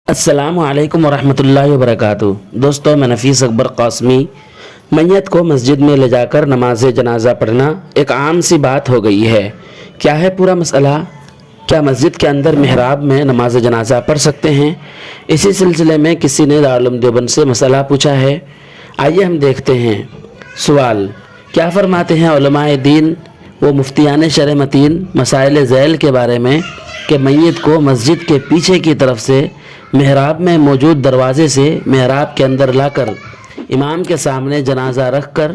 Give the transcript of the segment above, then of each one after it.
السلام علیکم ورحمۃ اللہ وبرکاتہ۔ دوستو، میں نفیس اکبر قاسمی۔ میت کو مسجد میں لے جا کر نماز جنازہ پڑھنا ایک عام سی بات ہو گئی ہے۔ کیا ہے پورا مسئلہ؟ کیا مسجد کے اندر محراب میں نماز جنازہ پڑھ سکتے ہیں؟ اسی سلسلے میں کسی نے دارالعلوم دیوبند سے مسئلہ پوچھا ہے۔ آئیے ہم دیکھتے ہیں۔ سوال: کیا فرماتے ہیں علماء دین و مفتیان شرع متین مسائل ذیل کے بارے میں کہ میت کو مسجد کے پیچھے کی طرف سے محراب میں موجود دروازے سے محراب کے اندر لا کر امام کے سامنے جنازہ رکھ کر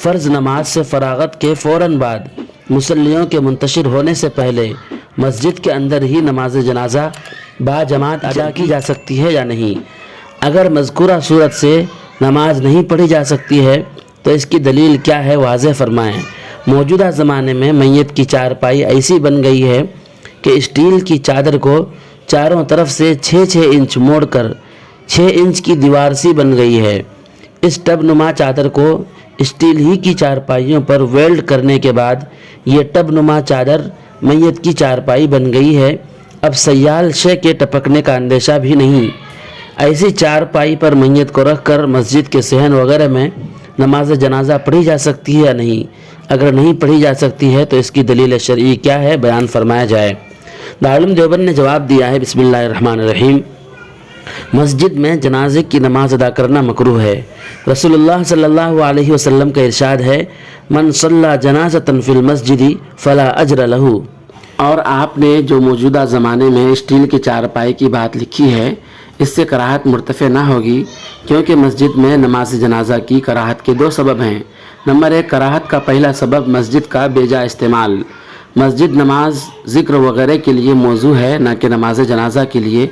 فرض نماز سے فراغت کے فوراً بعد مصلیوں کے منتشر ہونے سے پہلے مسجد کے اندر ہی نماز جنازہ با جماعت ادا کی جا سکتی ہے یا نہیں؟ اگر مذکورہ صورت سے نماز نہیں پڑھی جا سکتی ہے تو اس کی دلیل کیا ہے، واضح فرمائیں۔ موجودہ زمانے میں میت کی چارپائی ایسی بن گئی ہے کہ اسٹیل کی چادر کو چاروں طرف سے 6 انچ موڑ کر 6 انچ کی دیوار سی بن گئی ہے۔ اس ٹب نما چادر کو اسٹیل ہی کی چارپائیوں پر ویلڈ کرنے کے بعد یہ ٹب نما چادر میت کی چارپائی بن گئی ہے۔ اب سیال شے کے ٹپکنے کا اندیشہ بھی نہیں۔ ایسی چارپائی پر میت کو رکھ کر مسجد کے صحن وغیرہ میں نماز جنازہ پڑھی جا سکتی ہے یا نہیں؟ اگر نہیں پڑھی جا سکتی ہے تو اس کی دلیل شرعی کیا ہے، بیان فرمایا جائے۔ دارالعلوم دیوبند نے جواب دیا ہے، بسم اللہ الرحمن الرحیم۔ مسجد میں جنازے کی نماز ادا کرنا مکروہ ہے۔ رسول اللہ صلی اللہ علیہ وسلم کا ارشاد ہے، من صلی جنازۃ فی المسجد فلا اجر لہ۔ اور آپ نے جو موجودہ زمانے میں اسٹیل کی چارپائی کی بات لکھی ہے، اس سے کراہت مرتفع نہ ہوگی، کیونکہ مسجد میں نماز جنازہ کی کراہت کے 2 سبب ہیں۔ نمبر 1، کراہت کا پہلا سبب مسجد کا بیجا استعمال۔ مسجد نماز ذکر وغیرہ کے لیے موضوع ہے، نہ کہ نماز جنازہ کے لیے۔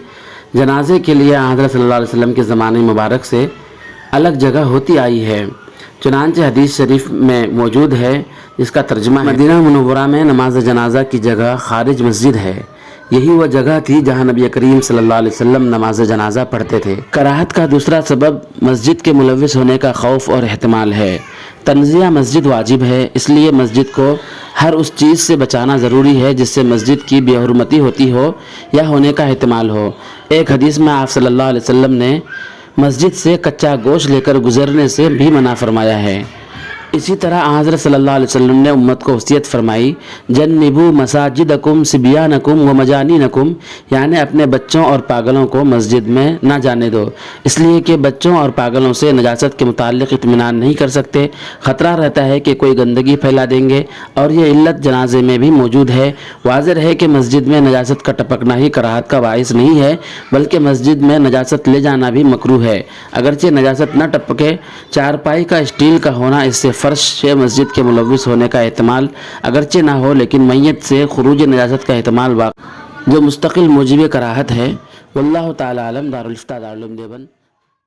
جنازے کے لیے حضرت صلی اللہ علیہ وسلم کے زمانے مبارک سے الگ جگہ ہوتی آئی ہے، چنانچہ حدیث شریف میں موجود ہے جس کا ترجمہ ہے، مدینہ منورہ میں نماز جنازہ کی جگہ خارج مسجد ہے۔ یہی وہ جگہ تھی جہاں نبی کریم صلی اللہ علیہ وسلم نماز جنازہ پڑھتے تھے۔ کراہت کا دوسرا سبب مسجد کے ملوث ہونے کا خوف اور احتمال ہے۔ تنزیہ مسجد واجب ہے، اس لیے مسجد کو ہر اس چیز سے بچانا ضروری ہے جس سے مسجد کی بے حرمتی ہوتی ہو یا ہونے کا احتمال ہو۔ ایک حدیث میں آپ صلی اللہ علیہ وسلم نے مسجد سے کچا گوشت لے کر گزرنے سے بھی منع فرمایا ہے۔ اسی طرح حضرت صلی اللہ علیہ وسلم نے امت کو وصیت فرمائی، جنبوا مساجدکم صبیانکم و مجانینکم، یعنی اپنے بچوں اور پاگلوں کو مسجد میں نہ جانے دو، اس لیے کہ بچوں اور پاگلوں سے نجاست کے متعلق اطمینان نہیں کر سکتے، خطرہ رہتا ہے کہ کوئی گندگی پھیلا دیں گے، اور یہ علت جنازے میں بھی موجود ہے۔ واضح ہے کہ مسجد میں نجاست کا ٹپکنا ہی کراہت کا باعث نہیں ہے، بلکہ مسجد میں نجاست لے جانا بھی مکروہ ہے۔ اگرچہ نجاست نہ ٹپکے، چارپائی کا اسٹیل کا ہونا اس سے فرش سے مسجد کے ملوث ہونے کا احتمال اگرچہ نہ ہو، لیکن میت سے خروج نجاست کا احتمال واقع جو مستقل موجب کراہت ہے۔ واللہ تعالی عالم۔ دارالفتہ دارالعلوم دیوبند۔